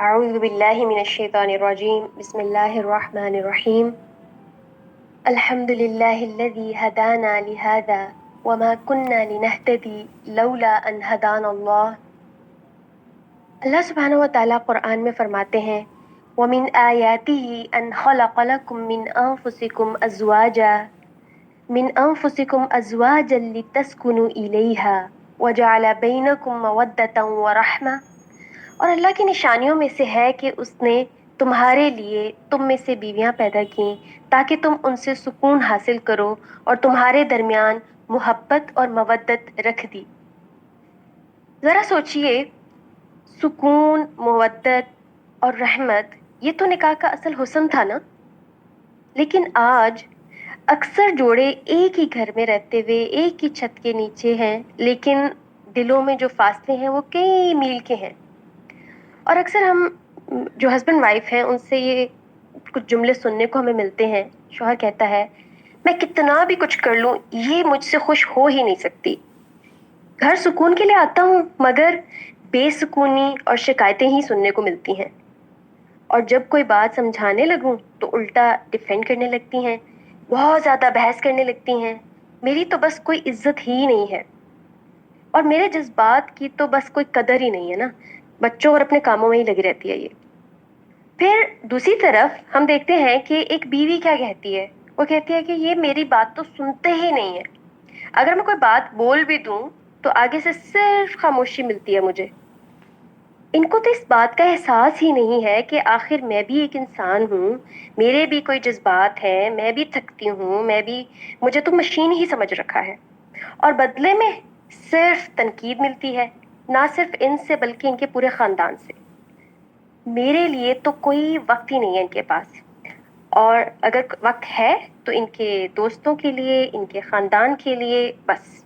أعوذ بالله من الشيطان الرجيم بسم الله الرحمن الرحيم الحمد لله الذي هدانا لهذا وما كنا لنهتدي لولا أن هدانا الله. اللہ سبحانہ و تعالیٰ قرآن میں فرماتے ہیں وَمِنْ آيَاتِهِ أَنْ خَلَقَ لَكُم مِّنْ أَنفُسِكُمْ أَزْوَاجًا لِتَسْكُنُوا إِلَيْهَا وَجَعَلَ بَيْنَكُم مَّوَدَّةً وَرَحْمَةً. اور اللہ کی نشانیوں میں سے ہے کہ اس نے تمہارے لیے تم میں سے بیویاں پیدا کیں تاکہ تم ان سے سکون حاصل کرو اور تمہارے درمیان محبت اور مودت رکھ دی. ذرا سوچئے، سکون، مودت اور رحمت یہ تو نکاح کا اصل حسن تھا نا. لیکن آج اکثر جوڑے ایک ہی گھر میں رہتے ہوئے ایک ہی چھت کے نیچے ہیں، لیکن دلوں میں جو فاصلے ہیں وہ کئی میل کے ہیں. اور اکثر ہم جو ہسبینڈ وائف ہیں ان سے یہ کچھ جملے سننے کو ہمیں ملتے ہیں. شوہر کہتا ہے میں کتنا بھی کچھ کر لوں یہ مجھ سے خوش ہو ہی نہیں سکتی. گھر سکون کے لیے آتا ہوں مگر بے سکونی اور شکایتیں ہی سننے کو ملتی ہیں. اور جب کوئی بات سمجھانے لگوں تو الٹا ڈیفینڈ کرنے لگتی ہیں، بہت زیادہ بحث کرنے لگتی ہیں. میری تو بس کوئی عزت ہی نہیں ہے اور میرے جذبات کی تو بس کوئی قدر ہی نہیں ہے نا. بچوں اور اپنے کاموں میں ہی لگی رہتی ہے یہ. پھر دوسری طرف ہم دیکھتے ہیں کہ ایک بیوی کیا کہتی ہے، وہ کہتی ہے کہ یہ میری بات تو سنتے ہی نہیں ہے. اگر میں کوئی بات بول بھی دوں تو آگے سے صرف خاموشی ملتی ہے مجھے. ان کو تو اس بات کا احساس ہی نہیں ہے کہ آخر میں بھی ایک انسان ہوں، میرے بھی کوئی جذبات ہیں، میں بھی تھکتی ہوں، مجھے تو مشین ہی سمجھ رکھا ہے. اور بدلے میں صرف تنقید ملتی ہے، نہ صرف ان سے بلکہ ان کے پورے خاندان سے. میرے لیے تو کوئی وقت ہی نہیں ہے ان کے پاس، اور اگر وقت ہے تو ان کے دوستوں کے لیے، ان کے خاندان کے لیے بس.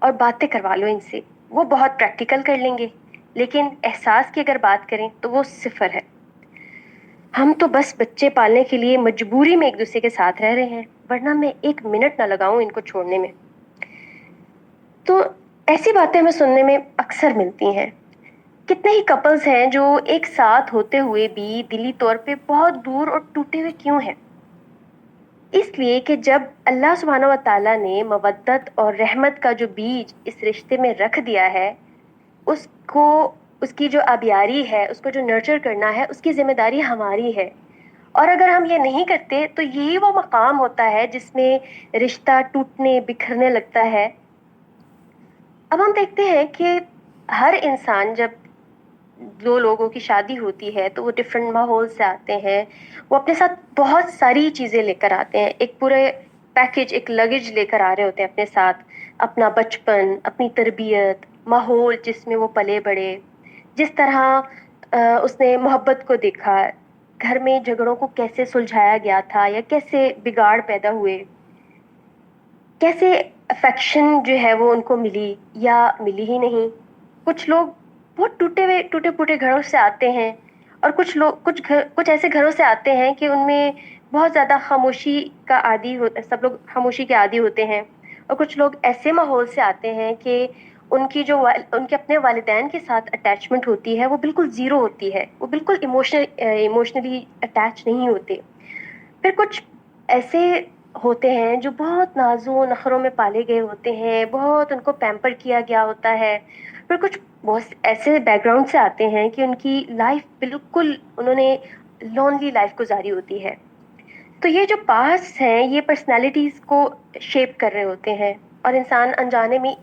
اور باتیں کروا لو ان سے، وہ بہت پریکٹیکل کر لیں گے، لیکن احساس کی اگر بات کریں تو وہ صفر ہے. ہم تو بس بچے پالنے کے لیے مجبوری میں ایک دوسرے کے ساتھ رہ رہے ہیں، ورنہ میں ایک منٹ نہ لگاؤں ان کو چھوڑنے میں. تو ایسی باتیں ہمیں سننے میں اکثر ملتی ہیں. کتنے ہی کپلز ہیں جو ایک ساتھ ہوتے ہوئے بھی دلی طور پہ بہت دور اور ٹوٹے ہوئے کیوں ہیں؟ اس لیے کہ جب اللہ سبحانہ و تعالیٰ نے مودت اور رحمت کا جو بیج اس رشتے میں رکھ دیا ہے، اس کی جو آبیاری ہے، اس کو جو نرچر کرنا ہے، اس کی ذمہ داری ہماری ہے. اور اگر ہم یہ نہیں کرتے تو یہی وہ مقام ہوتا ہے جس میں رشتہ ٹوٹنے بکھرنے لگتا ہے. اب ہم دیکھتے ہیں کہ ہر انسان، جب دو لوگوں کی شادی ہوتی ہے تو وہ ڈفرینٹ ماحول سے آتے ہیں، وہ اپنے ساتھ بہت ساری چیزیں لے کر آتے ہیں، ایک پورے پیکج، ایک لگیج لے کر آ رہے ہوتے ہیں اپنے ساتھ. اپنا بچپن، اپنی تربیت، ماحول جس میں وہ پلے بڑھے، جس طرح اس نے محبت کو دیکھا، گھر میں جھگڑوں کو کیسے سلجھایا گیا تھا یا کیسے بگاڑ پیدا ہوئے، کیسے افیکشن جو ہے وہ ان کو ملی یا ملی ہی نہیں. کچھ لوگ بہت ٹوٹے پھوٹے گھروں سے آتے ہیں، اور کچھ ایسے گھروں سے آتے ہیں کہ ان میں بہت زیادہ خاموشی کا سب لوگ خاموشی کے عادی ہوتے ہیں. اور کچھ لوگ ایسے ماحول سے آتے ہیں کہ ان کے اپنے والدین کے ساتھ اٹیچمنٹ ہوتی ہے وہ بالکل زیرو ہوتی ہے، وہ بالکل ایموشنلی اٹیچ نہیں ہوتے. پھر کچھ ایسے ہوتے ہیں جو بہت نازوں و نخروں میں پالے گئے ہوتے ہیں، بہت ان کو پیمپر کیا گیا ہوتا ہے. پھر کچھ بہت ایسے بیک گراؤنڈ سے آتے ہیں کہ ان کی لائف بالکل انہوں نے لونلی لائف گزاری ہوتی ہے. تو یہ جو پاسٹ ہیں یہ پرسنالٹیز کو شیپ کر رہے ہوتے ہیں، اور انسان انجانے میں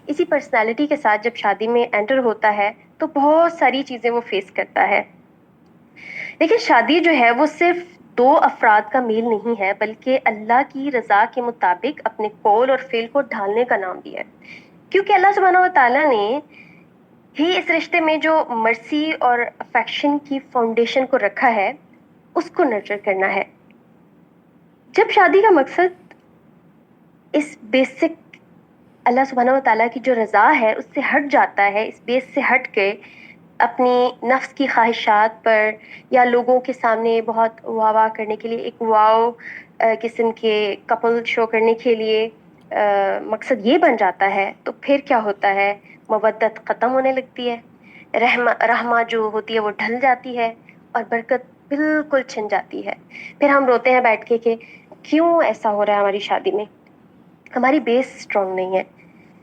اسی پرسنالٹی کے ساتھ جب شادی میں انٹر ہوتا ہے تو بہت ساری چیزیں وہ فیس کرتا ہے. لیکن شادی جو ہے وہ صرف دو افراد کا میل نہیں ہے، بلکہ اللہ کی رضا کے مطابق اپنے قول اور فعل کو ڈھالنے کا نام بھی ہے. کیونکہ اللہ سبحانہ و تعالیٰ نے ہی اس رشتے میں جو مرسی اور افیکشن کی فاؤنڈیشن کو رکھا ہے اس کو نرچر کرنا ہے. جب شادی کا مقصد اس بیسک اللہ سبحانہ و تعالیٰ کی جو رضا ہے اس سے ہٹ جاتا ہے، اس بیس سے ہٹ کے اپنی نفس کی خواہشات پر یا لوگوں کے سامنے بہت واہ واہ کرنے کے لیے، ایک واو قسم کے کپل شو کرنے کے لیے مقصد یہ بن جاتا ہے، تو پھر کیا ہوتا ہے؟ مودت ختم ہونے لگتی ہے. رحمہ جو ہوتی ہے وہ ڈھل جاتی ہے اور برکت بالکل چھن جاتی ہے. پھر ہم روتے ہیں بیٹھ کے کہ کیوں ایسا ہو رہا ہے ہماری شادی میں. ہماری بیس اسٹرانگ نہیں ہے،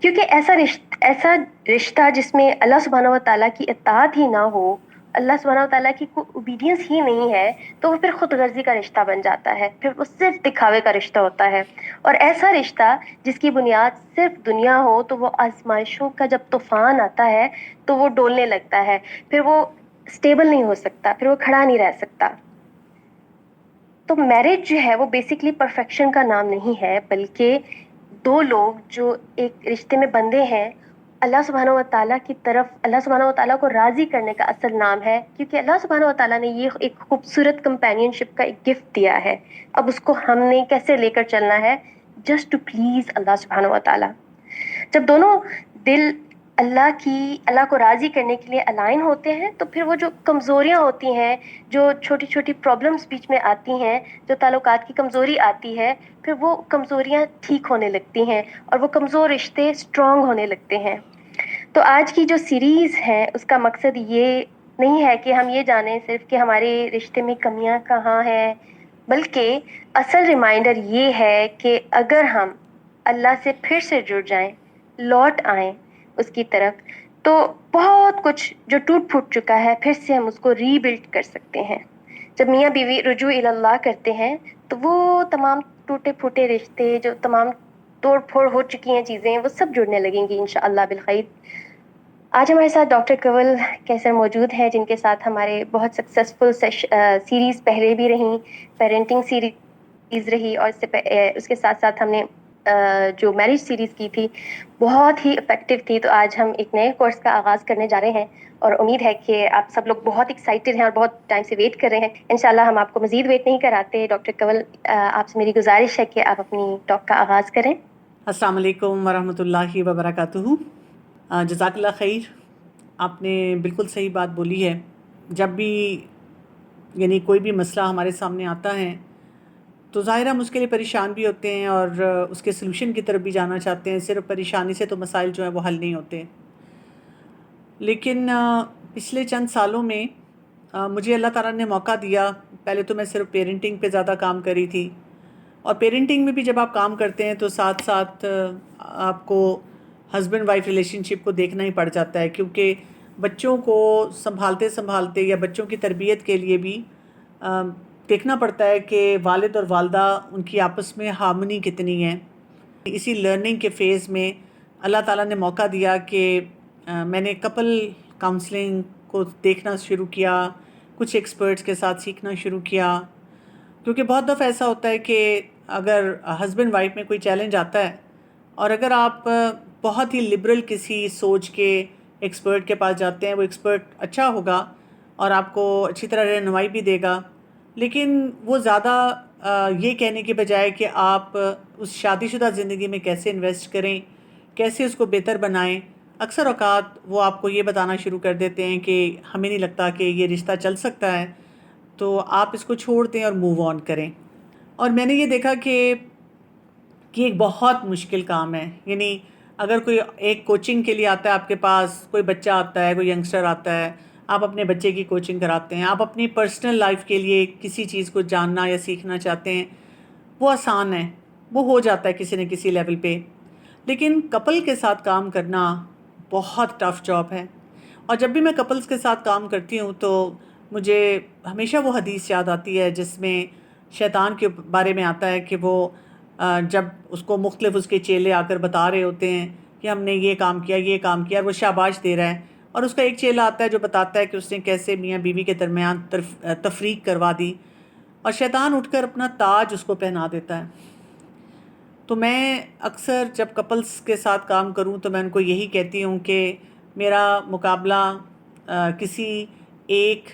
کیونکہ ایسا رشتہ جس میں اللہ سبحانہ و تعالیٰ کی اطاعت ہی نہ ہو، اللہ سبحانہ و تعالیٰ کی کوئی اوبیڈینس ہی نہیں ہے، تو وہ پھر خود غرضی کا رشتہ بن جاتا ہے، پھر وہ صرف دکھاوے کا رشتہ ہوتا ہے. اور ایسا رشتہ جس کی بنیاد صرف دنیا ہو تو وہ آزمائشوں کا جب طوفان آتا ہے تو وہ ڈولنے لگتا ہے، پھر وہ اسٹیبل نہیں ہو سکتا، پھر وہ کھڑا نہیں رہ سکتا. تو میرج جو ہے وہ بیسکلی پرفیکشن کا نام نہیں ہے، بلکہ دو لوگ جو ایک رشتے میں بندھے ہیں، اللہ سبحانہ و تعالیٰ کی طرف، اللہ سبحانہ و تعالیٰ کو راضی کرنے کا اصل نام ہے، کیونکہ اللہ سبحانہ و تعالیٰ نے یہ ایک خوبصورت کمپینین شپ کا ایک گفٹ دیا ہے. اب اس کو ہم نے کیسے لے کر چلنا ہے؟ جسٹ ٹو پلیز اللہ سبحانہ و تعالیٰ. جب دونوں دل اللہ کو راضی کرنے کے لیے الائن ہوتے ہیں تو پھر وہ جو کمزوریاں ہوتی ہیں، جو چھوٹی چھوٹی پرابلمس بیچ میں آتی ہیں، جو تعلقات کی کمزوری آتی ہے، پھر وہ کمزوریاں ٹھیک ہونے لگتی ہیں اور وہ کمزور رشتے اسٹرانگ ہونے لگتے ہیں. تو آج کی جو سیریز ہے اس کا مقصد یہ نہیں ہے کہ ہم یہ جانیں صرف کہ ہمارے رشتے میں کمیاں کہاں ہیں، بلکہ اصل ریمائنڈر یہ ہے کہ اگر ہم اللہ سے پھر سے جڑ جائیں، لوٹ آئیں اس کی طرف، تو بہت کچھ جو ٹوٹ پھوٹ چکا ہے پھر سے ہم اس کو ری بلڈ کر سکتے ہیں. جب میاں بیوی رجوع اللہ کرتے ہیں تو وہ تمام ٹوٹے پھوٹے رشتے، جو تمام توڑ پھوڑ ہو چکی ہیں چیزیں، وہ سب جڑنے لگیں گی انشاءاللہ بالخیر. آج ہمارے ساتھ ڈاکٹر کنول کیسر موجود ہیں، جن کے ساتھ ہمارے بہت سکسیزفل سیریز پہلے بھی رہیں، پیرنٹنگ سیریز رہی، اور اس کے ساتھ ساتھ ہم نے جو میرج سیریز کی تھی بہت ہی افیکٹو تھی. تو آج ہم ایک نئے کورس کا آغاز کرنے جا رہے ہیں اور امید ہے کہ آپ سب لوگ بہت ایکسائٹیڈ ہیں اور بہت ٹائم سے ویٹ کر رہے ہیں. انشاءاللہ ہم آپ کو مزید ویٹ نہیں کراتے. ڈاکٹر کنول، آپ سے میری گزارش ہے کہ آپ اپنی ٹاک کا آغاز کریں. السلام علیکم ورحمۃ اللہ وبرکاتہ. جزاک اللہ خیر. آپ نے بالکل صحیح بات بولی ہے. جب بھی کوئی بھی مسئلہ ہمارے سامنے آتا ہے تو ظاہر ہم اس کے لیے پریشان بھی ہوتے ہیں اور اس کے سلوشن کی طرف بھی جانا چاہتے ہیں. صرف پریشانی سے تو مسائل جو ہیں وہ حل نہیں ہوتے. لیکن پچھلے چند سالوں میں مجھے اللہ تعالیٰ نے موقع دیا. پہلے تو میں صرف پیرنٹنگ پہ زیادہ کام کری تھی، اور پیرنٹنگ میں بھی جب آپ کام کرتے ہیں تو ساتھ ساتھ آپ کو ہسبینڈ وائف ریلیشن شپ کو دیکھنا ہی پڑ جاتا ہے، کیونکہ بچوں کو سنبھالتے یا بچوں کی تربیت کے لیے بھی دیکھنا پڑتا ہے کہ والد اور والدہ ان کی آپس میں ہارمنی کتنی ہے. اسی لرننگ کے فیز میں اللہ تعالیٰ نے موقع دیا کہ میں نے کپل کاؤنسلنگ کو دیکھنا شروع کیا، کچھ ایکسپرٹس کے ساتھ سیکھنا شروع کیا. کیونکہ بہت دفعہ ایسا ہوتا ہے کہ اگر ہسبینڈ وائف میں کوئی چیلنج آتا ہے اور اگر آپ بہت ہی لبرل کسی سوچ کے ایکسپرٹ کے پاس جاتے ہیں، وہ ایکسپرٹ اچھا ہوگا اور آپ کو اچھی طرح رہنمائی بھی دے گا، لیکن وہ زیادہ یہ کہنے کے بجائے کہ آپ اس شادی شدہ زندگی میں کیسے انویسٹ کریں، کیسے اس کو بہتر بنائیں، اکثر اوقات وہ آپ کو یہ بتانا شروع کر دیتے ہیں کہ ہمیں نہیں لگتا کہ یہ رشتہ چل سکتا ہے، تو آپ اس کو چھوڑ دیں اور موو آن کریں. اور میں نے یہ دیکھا کہ ایک بہت مشکل کام ہے. اگر کوئی ایک کوچنگ کے لیے آتا ہے آپ کے پاس، کوئی بچہ آتا ہے، کوئی ینگسٹر آتا ہے، آپ اپنے بچے کی کوچنگ کراتے ہیں، آپ اپنی پرسنل لائف کے لیے کسی چیز کو جاننا یا سیکھنا چاہتے ہیں، وہ آسان ہے، وہ ہو جاتا ہے کسی نہ کسی لیول پہ. لیکن کپل کے ساتھ کام کرنا بہت ٹف جاب ہے. اور جب بھی میں کپلز کے ساتھ کام کرتی ہوں تو مجھے ہمیشہ وہ حدیث یاد آتی ہے جس میں شیطان کے بارے میں آتا ہے کہ وہ جب اس کو مختلف اس کے چیلے آ کر بتا رہے ہوتے ہیں کہ ہم نے یہ کام کیا، یہ کام کیا، اور وہ شاباش دے رہا ہے، اور اس کا ایک چیلا آتا ہے جو بتاتا ہے کہ اس نے کیسے میاں بیوی کے درمیان تفریق کروا دی، اور شیطان اٹھ کر اپنا تاج اس کو پہنا دیتا ہے. تو میں اکثر جب کپلز کے ساتھ کام کروں تو میں ان کو یہی کہتی ہوں کہ میرا مقابلہ کسی ایک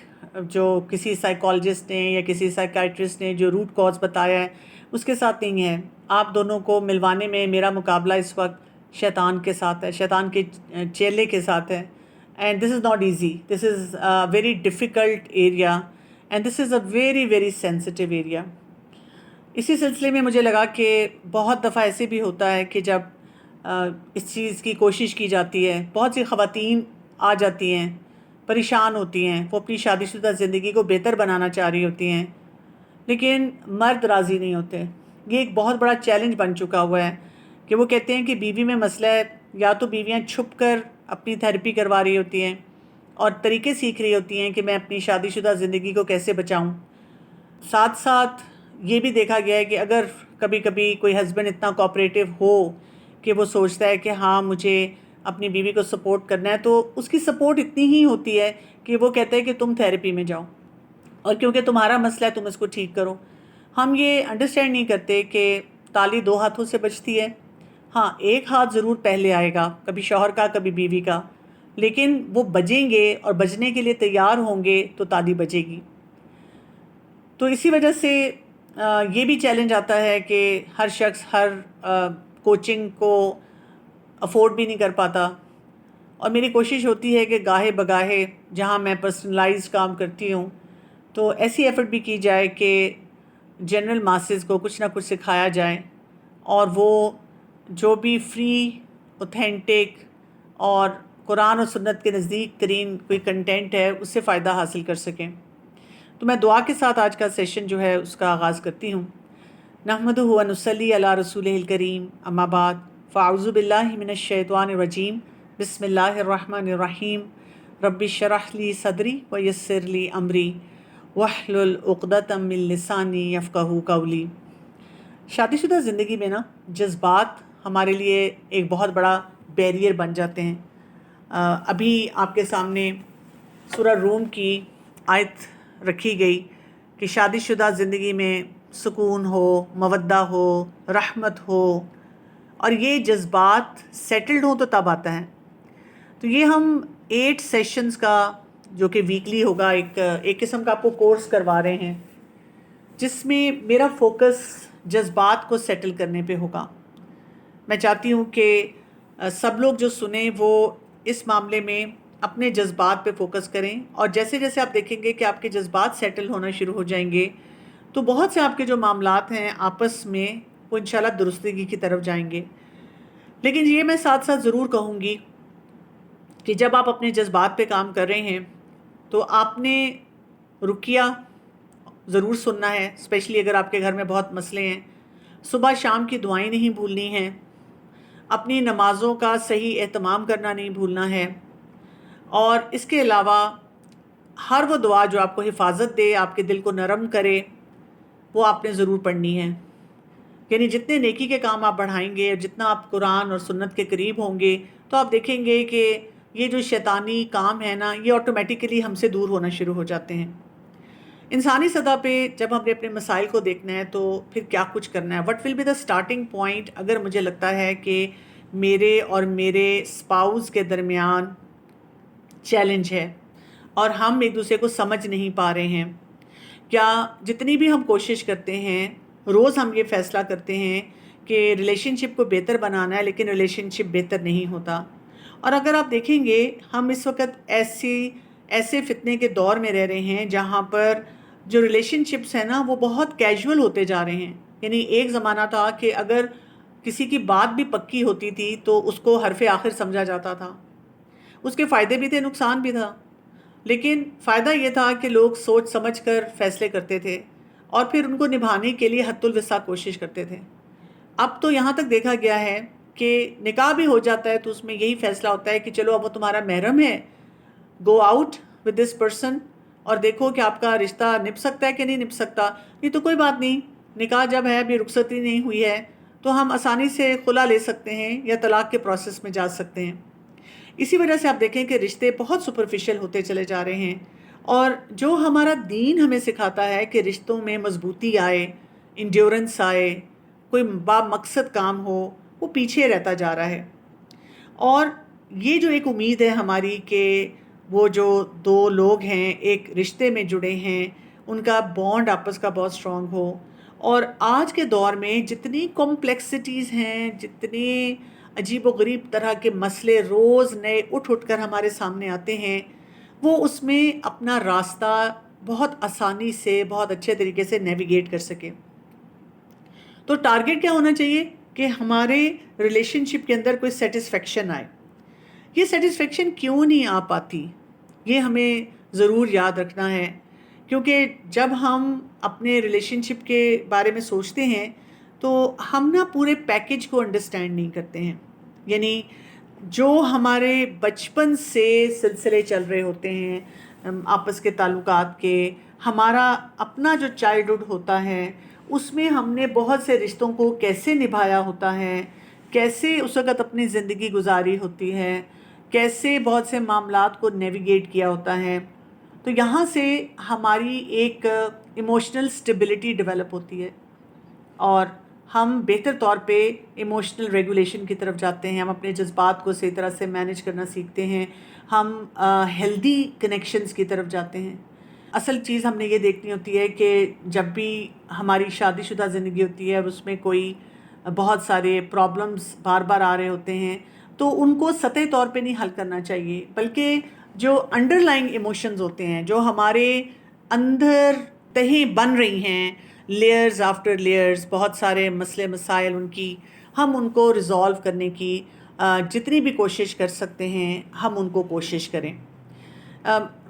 جو کسی سائیکالوجسٹ نے یا کسی سائیکائٹرسٹ نے جو روٹ کاز بتایا ہے اس کے ساتھ نہیں ہے. آپ دونوں کو ملوانے میں میرا مقابلہ اس وقت شیطان کے ساتھ ہے، شیطان کے چیلے کے ساتھ ہے. And this is not easy, this is very difficult area, and this is a very very sensitive area. اسی سلسلے میں مجھے لگا کہ بہت دفعہ ایسے بھی ہوتا ہے کہ جب اس چیز کی کوشش کی جاتی ہے، بہت سی خواتین آ جاتی ہیں پریشان ہوتی ہیں، وہ اپنی شادی شدہ زندگی کو بہتر بنانا چاہ رہی ہوتی ہیں، لیکن مرد راضی نہیں ہوتے۔ یہ ایک بہت بڑا چیلنج بن چکا ہوا ہے کہ وہ کہتے ہیں کہ بیوی میں مسئلہ ہے، یا تو بیویاں چھپ کر اپنی تھیراپی کروا رہی ہوتی ہیں اور طریقے سیکھ رہی ہوتی ہیں کہ میں اپنی شادی شدہ زندگی کو کیسے بچاؤں۔ ساتھ ساتھ یہ بھی دیکھا گیا ہے کہ اگر کبھی کبھی کوئی ہسبینڈ اتنا کوآپریٹو ہو کہ وہ سوچتا ہے کہ ہاں مجھے اپنی بیوی کو سپورٹ کرنا ہے، تو اس کی سپورٹ اتنی ہی ہوتی ہے کہ وہ کہتا ہے کہ تم تھیراپی میں جاؤ، اور کیونکہ تمہارا مسئلہ ہے تم اس کو ٹھیک کرو۔ ہم یہ انڈرسٹینڈ نہیں کرتے کہ تالی دو ہاتھوں سے بجتی ہے۔ ہاں، ایک ہاتھ ضرور پہلے آئے گا، کبھی شوہر کا کبھی بیوی کا، لیکن وہ بجیں گے اور بجنے کے لیے تیار ہوں گے تو تالی بجے گی۔ تو اسی وجہ سے یہ بھی چیلنج آتا ہے کہ ہر شخص ہر کوچنگ کو افورڈ بھی نہیں کر پاتا، اور میری کوشش ہوتی ہے کہ گاہے بگاہے جہاں میں پرسنلائزڈ کام کرتی ہوں تو ایسی ایفرٹ بھی کی جائے کہ جنرل ماسز کو کچھ نہ کچھ سکھایا جائے، اور وہ جو بھی فری، اوتھینٹک اور قرآن اور سنت کے نزدیک ترین کوئی کنٹینٹ ہے اس سے فائدہ حاصل کر سکیں۔ تو میں دعا کے ساتھ آج کا سیشن جو ہے اس کا آغاز کرتی ہوں۔ نحمدہ و نصلی علی رسولہ الکریم، اما بعد، فاعوذ باللہ من الشیطان الرجیم، بسم اللہ الرحمن الرحیم، رب اشرح لی صدری ویسر لی امری واحلل عقدۃ من لسانی یفقہوا قولی۔ شادی شدہ زندگی میں نا جذبات ہمارے لیے ایک بہت بڑا بیریئر بن جاتے ہیں۔ ابھی آپ کے سامنے سورہ روم کی آیت رکھی گئی کہ شادی شدہ زندگی میں سکون ہو، مودہ ہو، رحمت ہو، اور یہ جذبات سیٹلڈ ہوں تو تب آتا ہے۔ تو یہ ہم 8 سیشنز کا جو کہ ویکلی ہوگا ایک قسم کا آپ کو کورس کروا رہے ہیں، جس میں میرا فوکس جذبات کو سیٹل کرنے پہ ہوگا۔ میں چاہتی ہوں کہ سب لوگ جو سنیں وہ اس معاملے میں اپنے جذبات پہ فوکس کریں، اور جیسے جیسے آپ دیکھیں گے کہ آپ کے جذبات سیٹل ہونا شروع ہو جائیں گے تو بہت سے آپ کے جو معاملات ہیں آپس میں وہ انشاءاللہ درستگی کی طرف جائیں گے۔ لیکن یہ میں ساتھ ساتھ ضرور کہوں گی کہ جب آپ اپنے جذبات پہ کام کر رہے ہیں تو آپ نے رقیہ ضرور سننا ہے، اسپیشلی اگر آپ کے گھر میں بہت مسئلے ہیں۔ صبح شام کی دعائیں نہیں بھولنی ہیں، اپنی نمازوں کا صحیح اہتمام کرنا نہیں بھولنا ہے، اور اس کے علاوہ ہر وہ دعا جو آپ کو حفاظت دے، آپ کے دل کو نرم کرے، وہ آپ نے ضرور پڑھنی ہے۔ یعنی جتنے نیکی کے کام آپ بڑھائیں گے، جتنا آپ قرآن اور سنت کے قریب ہوں گے، تو آپ دیکھیں گے کہ یہ جو شیطانی کام ہے نا، یہ آٹومیٹیکلی ہم سے دور ہونا شروع ہو جاتے ہیں۔ انسانی سطح پہ جب ہم نے اپنے مسائل کو دیکھنا ہے تو پھر کیا کچھ کرنا ہے، what will be the starting point. اگر مجھے لگتا ہے کہ میرے اور میرے اسپاؤس کے درمیان چیلنج ہے اور ہم ایک دوسرے کو سمجھ نہیں پا رہے ہیں، کیا جتنی بھی ہم کوشش کرتے ہیں، روز ہم یہ فیصلہ کرتے ہیں کہ ریلیشن شپ کو بہتر بنانا ہے، لیکن ریلیشن شپ بہتر نہیں ہوتا۔ اور اگر آپ دیکھیں گے ہم اس وقت ایسے فتنے کے دور میں رہ رہے ہیں جہاں پر جو ریلیشن شپس ہیں نا وہ بہت کیجول ہوتے جا رہے ہیں۔ یعنی ایک زمانہ تھا کہ اگر کسی کی بات بھی پکی ہوتی تھی تو اس کو حرف آخر سمجھا جاتا تھا، اس کے فائدے بھی تھے، نقصان بھی تھا، لیکن فائدہ یہ تھا کہ لوگ سوچ سمجھ کر فیصلے کرتے تھے اور پھر ان کو نبھانے کے لیے حد الوسع کوشش کرتے تھے۔ اب تو یہاں تک دیکھا گیا ہے کہ نکاح بھی ہو جاتا ہے تو اس میں یہی فیصلہ ہوتا ہے کہ چلو اب وہ تمہارا محرم ہے، go out with this person اور دیکھو کہ آپ کا رشتہ نبھ سکتا ہے کہ نہیں نبھ سکتا۔ نہیں تو کوئی بات نہیں، نکاح جب ہے، ابھی رخصتی نہیں ہوئی ہے، تو ہم آسانی سے خلا لے سکتے ہیں یا طلاق کے پروسیس میں جا سکتے ہیں۔ اسی وجہ سے آپ دیکھیں کہ رشتے بہت سپرفیشل ہوتے چلے جا رہے ہیں، اور جو ہمارا دین ہمیں سکھاتا ہے کہ رشتوں میں مضبوطی آئے، انڈیورنس آئے، کوئی با مقصد کام ہو، وہ پیچھے رہتا جا رہا ہے۔ اور یہ جو ایک امید ہے ہماری کہ وہ جو دو لوگ ہیں ایک رشتے میں جڑے ہیں، ان کا بانڈ آپس کا بہت اسٹرانگ ہو۔ اور آج کے دور میں جتنی کمپلیکسٹیز ہیں، جتنے عجیب و غریب طرح کے مسئلے روز نئے اٹھ کر ہمارے سامنے آتے ہیں، وہ اس میں اپنا راستہ بہت آسانی سے، بہت اچھے طریقے سے نیویگیٹ کر سکیں۔ تو ٹارگٹ کیا ہونا چاہیے کہ ہمارے ریلیشن شپ کے اندر کوئی سیٹسفیکشن آئے۔ یہ سیٹسفیکشن کیوں نہیں آ پاتی؟ یہ ہمیں ضرور یاد رکھنا ہے، کیونکہ جب ہم اپنے ریلیشن شپ کے بارے میں سوچتے ہیں تو ہم نا پورے پیکج کو انڈرسٹینڈ نہیں کرتے ہیں. یعنی جو ہمارے بچپن سے سلسلے چل رہے ہوتے ہیں آپس کے تعلقات کے، ہمارا اپنا جو چائلڈہڈ ہوتا ہے اس میں ہم نے بہت سے رشتوں کو کیسے نبھایا ہوتا ہے، کیسے اس وقت اپنی زندگی گزاری ہوتی ہے، کیسے بہت سے معاملات کو نیویگیٹ کیا ہوتا ہے، تو یہاں سے ہماری ایک ایموشنل سٹیبلٹی ڈیولپ ہوتی ہے اور ہم بہتر طور پہ ایموشنل ریگولیشن کی طرف جاتے ہیں. ہم اپنے جذبات کو صحیح طرح سے مینیج کرنا سیکھتے ہیں. ہم ہیلدی کنیکشنز کی طرف جاتے ہیں. اصل چیز ہم نے یہ دیکھنی ہوتی ہے کہ جب بھی ہماری شادی شدہ زندگی ہوتی ہے اور اس میں کوئی بہت سارے پرابلمز بار بار آ رہے ہوتے ہیں تو ان کو سطحی طور پہ نہیں حل کرنا چاہیے، بلکہ جو انڈر لائنگ ایموشنز ہوتے ہیں، جو ہمارے اندر تہیں بن رہی ہیں، لیئرز آفٹر لیئرز، بہت سارے مسئلے مسائل، ہم ان کو ریزالو کرنے کی جتنی بھی کوشش کر سکتے ہیں ہم ان کو کوشش کریں.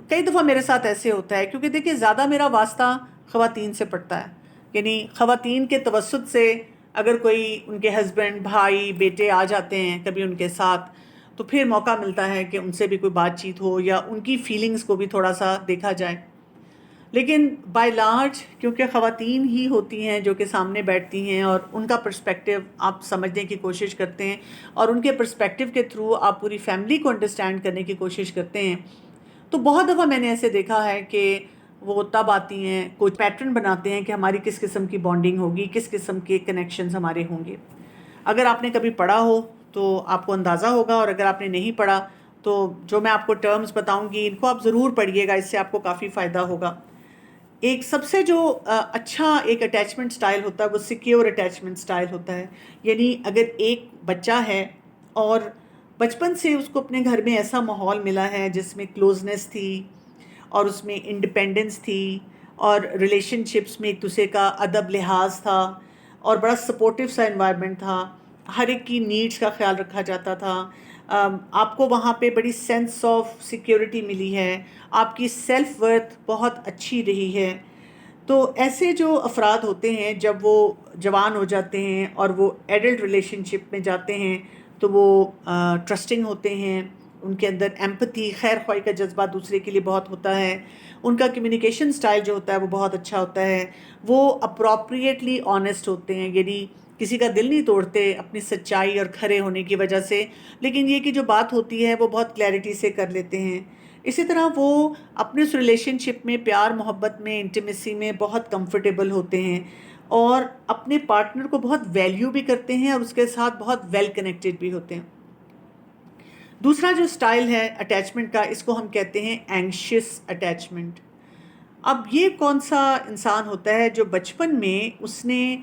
کئی دفعہ میرے ساتھ ایسے ہوتا ہے، کیونکہ دیکھیں زیادہ میرا واسطہ خواتین سے پڑتا ہے. یعنی خواتین کے توسط سے اگر کوئی ان کے ہسبینڈ، بھائی، بیٹے آ جاتے ہیں کبھی ان کے ساتھ، تو پھر موقع ملتا ہے کہ ان سے بھی کوئی بات چیت ہو یا ان کی فیلنگز کو بھی تھوڑا سا دیکھا جائے. لیکن بائی لارج کیونکہ خواتین ہی ہوتی ہیں جو کہ سامنے بیٹھتی ہیں اور ان کا پرسپیکٹیو آپ سمجھنے کی کوشش کرتے ہیں اور ان کے پرسپیکٹیو کے تھرو آپ پوری فیملی کو انڈرسٹینڈ کرنے کی کوشش کرتے ہیں، تو بہت دفعہ میں نے ایسے دیکھا ہے کہ وہ تب آتی ہیں، کچھ پیٹرن بناتے ہیں کہ ہماری کس قسم کی بانڈنگ ہوگی، کس قسم کے کنیکشنز ہمارے ہوں گے. اگر آپ نے کبھی پڑھا ہو تو آپ کو اندازہ ہوگا، اور اگر آپ نے نہیں پڑھا تو جو میں آپ کو ٹرمز بتاؤں گی ان کو آپ ضرور پڑھیے گا، اس سے آپ کو کافی فائدہ ہوگا. ایک سب سے جو اچھا ایک اٹیچمنٹ سٹائل ہوتا ہے وہ سیکیور اٹیچمنٹ سٹائل ہوتا ہے. یعنی اگر ایک بچہ ہے اور بچپن سے اس کو اپنے گھر میں ایسا ماحول ملا ہے جس میں کلوزنس تھی اور اس میں انڈیپینڈنس تھی اور ریلیشن شپس میں ایک دوسرے کا ادب لحاظ تھا اور بڑا سپورٹیو سا انوائرمنٹ تھا، ہر ایک کی نیڈس کا خیال رکھا جاتا تھا، آپ کو وہاں پہ بڑی سینس آف سیکیورٹی ملی ہے، آپ کی سیلف ورتھ بہت اچھی رہی ہے. تو ایسے جو افراد ہوتے ہیں جب وہ جوان ہو جاتے ہیں اور وہ ایڈلٹ ریلیشن شپ میں جاتے ہیں تو وہ ٹرسٹنگ ہوتے ہیں، ان کے اندر ایمپتھی، خیر خواہی کا جذبہ دوسرے کے لیے بہت ہوتا ہے، ان کا کمیونیکیشن سٹائل جو ہوتا ہے وہ بہت اچھا ہوتا ہے، وہ اپروپریٹلی آنیسٹ ہوتے ہیں، یعنی کسی کا دل نہیں توڑتے اپنی سچائی اور کھرے ہونے کی وجہ سے، لیکن یہ کہ جو بات ہوتی ہے وہ بہت کلیئرٹی سے کر لیتے ہیں. اسی طرح وہ اپنے اس ریلیشن شپ میں، پیار محبت میں، انٹیمیسی میں بہت کمفرٹیبل ہوتے ہیں اور اپنے پارٹنر کو بہت ویلیو بھی کرتے ہیں اور اس کے ساتھ بہت ویل کنیکٹڈ بھی ہوتے ہیں. دوسرا جو سٹائل ہے اٹیچمنٹ کا، اس کو ہم کہتے ہیں اینگشیس اٹیچمنٹ. اب یہ کون سا انسان ہوتا ہے جو بچپن میں اس نے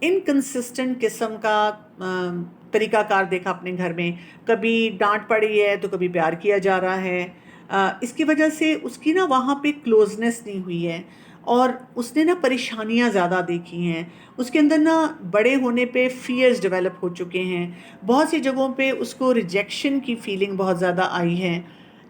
انکنسسٹنٹ قسم کا طریقہ کار دیکھا اپنے گھر میں، کبھی ڈانٹ پڑی ہے تو کبھی پیار کیا جا رہا ہے، اس کی وجہ سے اس کی نا وہاں پہ کلوزنس نہیں ہوئی ہے اور اس نے نا پریشانیاں زیادہ دیکھی ہیں، اس کے اندر نا بڑے ہونے پہ فیئرز ڈیولپ ہو چکے ہیں، بہت سی جگہوں پہ اس کو ریجیکشن کی فیلنگ بہت زیادہ آئی ہے.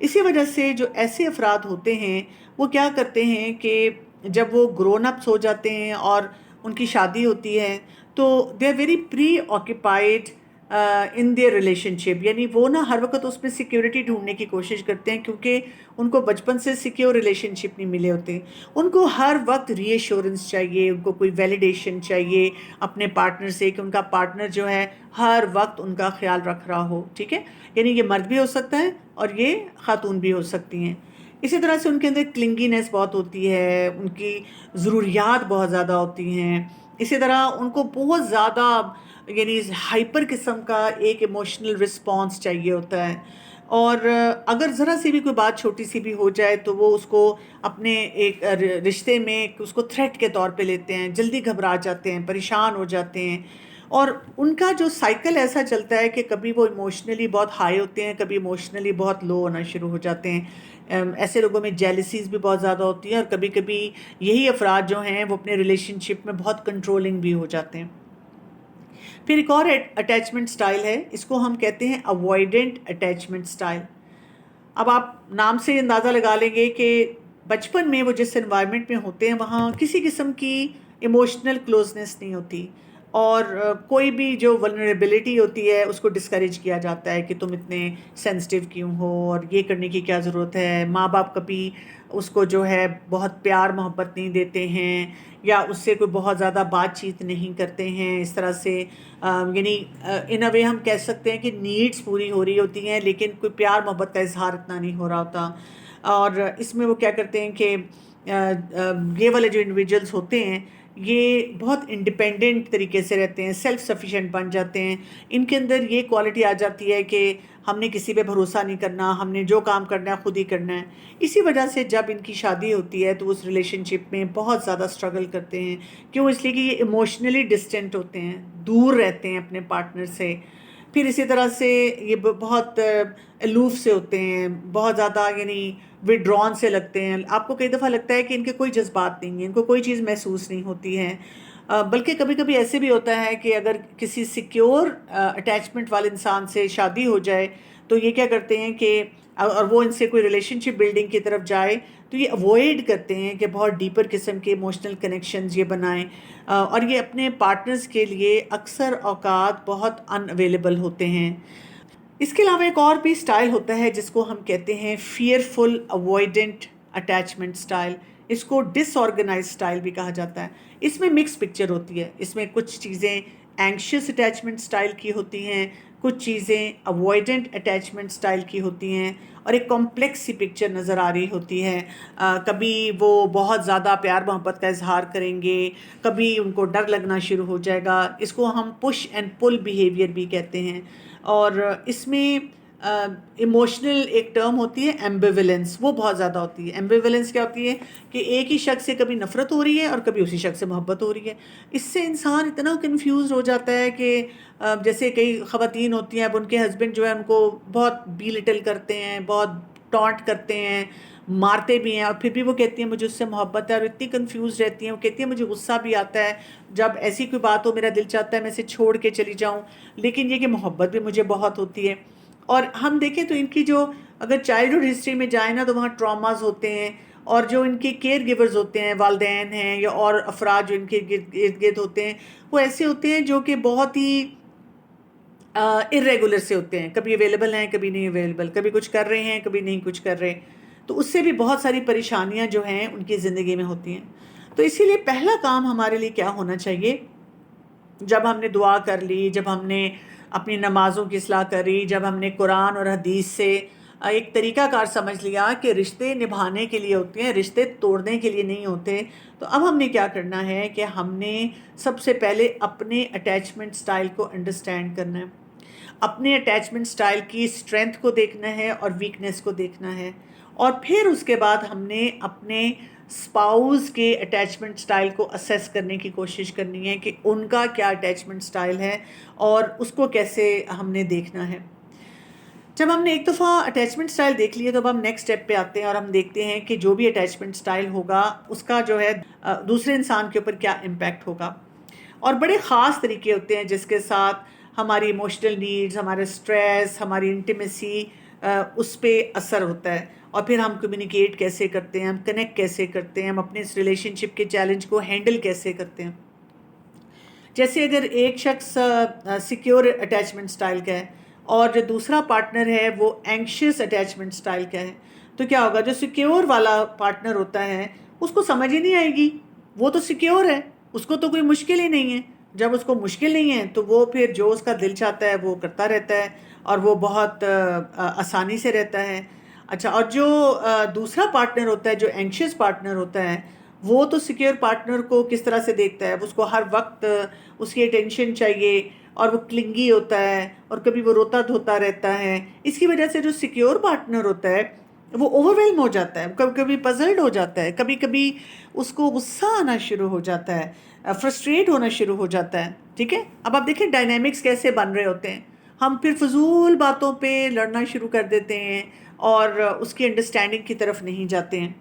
اسی وجہ سے جو ایسے افراد ہوتے ہیں وہ کیا کرتے ہیں کہ جب وہ گرون اپس ہو جاتے ہیں اور ان کی شادی ہوتی ہے تو they are very preoccupied in their relationship. یعنی وہ نا ہر وقت اس میں سیکیورٹی ڈھونڈنے کی کوشش کرتے ہیں کیونکہ ان کو بچپن سے سیکیور ریلیشن شپ نہیں ملے ہوتے. ان کو ہر وقت ری ایشورنس چاہیے، ان کو کوئی ویلیڈیشن چاہیے اپنے پارٹنر سے کہ ان کا پارٹنر جو ہے ہر وقت ان کا خیال رکھ رہا ہو. ٹھیک ہے، یعنی یہ مرد بھی ہو سکتا ہے اور یہ خاتون بھی ہو سکتی ہیں. اسی طرح سے ان کے اندر کلنگینس بہت ہوتی ہے، ان کی ضروریات بہت زیادہ ہوتی ہیں. اسی طرح ان کو بہت زیادہ یعنی ہائپر قسم کا ایک ایموشنل رسپانس چاہیے ہوتا ہے، اور اگر ذرا سی بھی کوئی بات چھوٹی سی بھی ہو جائے تو وہ اس کو اپنے ایک رشتے میں اس کو تھریٹ کے طور پہ لیتے ہیں، جلدی گھبرا جاتے ہیں، پریشان ہو جاتے ہیں. اور ان کا جو سائیکل ایسا چلتا ہے کہ کبھی وہ ایموشنلی بہت ہائی ہوتے ہیں، کبھی ایموشنلی بہت لو ہونا شروع ہو جاتے ہیں. ایسے لوگوں میں جیلسیز بھی بہت زیادہ ہوتی ہیں اور کبھی کبھی یہی افراد جو ہیں وہ اپنے ریلیشن شپ میں بہت کنٹرولنگ بھی ہو جاتے ہیں. پھر ایک اور اٹیچمنٹ سٹائل ہے، اس کو ہم کہتے ہیں اوائڈنٹ اٹیچمنٹ سٹائل. اب آپ نام سے اندازہ لگا لیں گے کہ بچپن میں وہ جس انوائرمنٹ میں ہوتے ہیں وہاں کسی قسم کی ایموشنل کلوزنس نہیں ہوتی، اور کوئی بھی جو ولنریبلٹی ہوتی ہے اس کو ڈسکریج کیا جاتا ہے کہ تم اتنے سینسٹیو کیوں ہو اور یہ کرنے کی کیا ضرورت ہے. ماں باپ کبھی اس کو جو ہے بہت پیار محبت نہیں دیتے ہیں، یا اس سے کوئی بہت زیادہ بات چیت نہیں کرتے ہیں اس طرح سے. یعنی ان اے وے ہم کہہ سکتے ہیں کہ نیڈس پوری ہو رہی ہوتی ہیں لیکن کوئی پیار محبت کا اظہار اتنا نہیں ہو رہا ہوتا. اور اس میں وہ کیا کرتے ہیں کہ یہ والے جو انڈیویجولس ہوتے ہیں یہ بہت انڈیپینڈنٹ طریقے سے رہتے ہیں، سیلف سفیشینٹ بن جاتے ہیں. ان کے اندر یہ کوالٹی آ جاتی ہے کہ ہم نے کسی پہ بھروسہ نہیں کرنا، ہم نے جو کام کرنا ہے خود ہی کرنا ہے. اسی وجہ سے جب ان کی شادی ہوتی ہے تو اس ریلیشن شپ میں بہت زیادہ اسٹرگل کرتے ہیں. کیوں؟ اس لیے کہ یہ ایموشنلی ڈسٹینٹ ہوتے ہیں، دور رہتے ہیں اپنے پارٹنر سے. پھر اسی طرح سے یہ بہت الوف سے ہوتے ہیں، بہت زیادہ یعنی وڈران سے لگتے ہیں. آپ کو کئی دفعہ لگتا ہے کہ ان کے کوئی جذبات نہیں ہیں، ان کو کوئی چیز محسوس نہیں ہوتی ہے. بلکہ کبھی کبھی ایسے بھی ہوتا ہے کہ اگر کسی سیکیور اٹیچمنٹ والے انسان سے شادی ہو جائے تو یہ کیا کرتے ہیں کہ اور وہ ان سے کوئی ریلیشن شپ بلڈنگ کی طرف جائے تو یہ اوائڈ کرتے ہیں کہ بہت ڈیپر قسم کے ایموشنل کنیکشنز یہ بنائیں. اور یہ اپنے پارٹنرز کے لیے اکثر اوقات بہت ان اویلیبل ہوتے ہیں. اس کے علاوہ ایک اور بھی سٹائل ہوتا ہے جس کو ہم کہتے ہیں فیئرفل اوائڈنٹ اٹیچمنٹ سٹائل. اس کو ڈس آرگنائز سٹائل بھی کہا جاتا ہے. اس میں مکس پکچر ہوتی ہے، اس میں کچھ چیزیں اینکشیس اٹیچمنٹ سٹائل کی ہوتی ہیں، کچھ چیزیں اوائڈنٹ اٹیچمنٹ سٹائل کی ہوتی ہیں، اور ایک کمپلیکس سی پکچر نظر آ رہی ہوتی ہے. کبھی وہ بہت زیادہ پیار محبت کا اظہار کریں گے، کبھی ان کو ڈر لگنا شروع ہو جائے گا. اس کو ہم پش اینڈ پل بیہیویئر بھی کہتے ہیں. اور اس میں ایموشنل ایک ٹرم ہوتی ہے ایمبیولنس، وہ بہت زیادہ ہوتی ہے. ایمبیولنس کیا ہوتی ہے کہ ایک ہی شخص سے کبھی نفرت ہو رہی ہے اور کبھی اسی شخص سے محبت ہو رہی ہے. اس سے انسان اتنا کنفیوز ہو جاتا ہے کہ جیسے کئی خواتین ہوتی ہیں، اب ان کے ہسبینڈ جو ہے ان کو بہت بی لٹل کرتے ہیں، بہت ٹانٹ کرتے ہیں، مارتے بھی ہیں، اور پھر بھی وہ کہتی ہیں مجھے اس سے محبت ہے، اور اتنی کنفیوز رہتی ہیں. وہ کہتی ہیں مجھے غصہ بھی آتا ہے جب ایسی کوئی بات ہو، میرا دل چاہتا ہے میں اسے چھوڑ کے چلی جاؤں، لیکن یہ کہ محبت بھی مجھے بہت ہوتی ہے. اور ہم دیکھیں تو ان کی جو اگر چائلڈہڈ ہسٹری میں جائیں نا تو وہاں ٹراماز ہوتے ہیں، اور جو ان کے کیئر گیورز ہوتے ہیں، والدین ہیں یا اور افراد جو ان کے ارد گرد ہوتے ہیں، وہ ایسے ہوتے ہیں جو کہ بہت ہی ارریگولر سے ہوتے ہیں. کبھی اویلیبل ہیں، کبھی نہیں اویلیبل، کبھی کچھ کر رہے ہیں، کبھی نہیں کچھ کر رہے. تو اس سے بھی بہت ساری پریشانیاں جو ہیں ان کی زندگی میں ہوتی ہیں. تو اسی لیے پہلا کام ہمارے لیے کیا ہونا چاہیے، جب ہم نے دعا کر لی، جب ہم نے اپنی نمازوں کی اصلاح کری، جب ہم نے قرآن اور حدیث سے ایک طریقہ کار سمجھ لیا کہ رشتے نبھانے کے لیے ہوتے ہیں، رشتے توڑنے کے لیے نہیں ہوتے، تو اب ہم نے کیا کرنا ہے کہ ہم نے سب سے پہلے اپنے اٹیچمنٹ سٹائل کو انڈرسٹینڈ کرنا ہے. اپنے اٹیچمنٹ سٹائل کی اسٹرینتھ کو دیکھنا ہے اور ویکنیس کو دیکھنا ہے. اور پھر اس کے بعد ہم نے اپنے اسپاؤز کے اٹیچمنٹ سٹائل کو اسیس کرنے کی کوشش کرنی ہے کہ ان کا کیا اٹیچمنٹ سٹائل ہے اور اس کو کیسے ہم نے دیکھنا ہے. جب ہم نے ایک دفعہ اٹیچمنٹ سٹائل دیکھ لیے تو اب ہم نیکسٹ اسٹیپ پہ آتے ہیں اور ہم دیکھتے ہیں کہ جو بھی اٹیچمنٹ سٹائل ہوگا اس کا جو ہے دوسرے انسان کے اوپر کیا امپیکٹ ہوگا. اور بڑے خاص طریقے ہوتے ہیں جس کے ساتھ ہماری ایموشنل نیڈز، ہمارے سٹریس، ہماری انٹیمیسی اس پہ اثر ہوتا ہے. اور پھر ہم کمیونیکیٹ کیسے کرتے ہیں، ہم کنیکٹ کیسے کرتے ہیں، ہم اپنے اس ریلیشن شپ کے چیلنج کو ہینڈل کیسے کرتے ہیں. جیسے اگر ایک شخص سیکیور اٹیچمنٹ سٹائل کا ہے اور جو دوسرا پارٹنر ہے وہ اینکشیس اٹیچمنٹ سٹائل کا ہے، تو کیا ہوگا؟ جو سیکیور والا پارٹنر ہوتا ہے اس کو سمجھ ہی نہیں آئے گی، وہ تو سیکیور ہے، اس کو تو کوئی مشکل ہی نہیں ہے. جب اس کو مشکل نہیں ہے تو وہ پھر جو اس کا دل چاہتا ہے وہ کرتا رہتا ہے اور وہ بہت آسانی سے رہتا ہے. اچھا، اور جو دوسرا پارٹنر ہوتا ہے، جو اینکشیس پارٹنر ہوتا ہے، وہ تو سیکیور پارٹنر کو کس طرح سے دیکھتا ہے؟ اس کو ہر وقت اس کی اٹینشن چاہیے اور وہ کلنگی ہوتا ہے اور کبھی وہ روتا دھوتا رہتا ہے. اس کی وجہ سے جو سیکیور پارٹنر ہوتا ہے وہ اوور ویلم ہو جاتا ہے، کبھی کبھی پزلڈ ہو جاتا ہے، کبھی کبھی اس کو غصہ آنا شروع ہو جاتا ہے، فرسٹریٹ ہونا شروع ہو جاتا ہے. ٹھیک ہے، اب آپ دیکھیں ڈائنامکس کیسے بن رہے ہوتے ہیں. ہم پھر فضول باتوں پہ لڑنا شروع کر دیتے ہیں اور اس کی انڈرسٹینڈنگ کی طرف نہیں جاتے ہیں.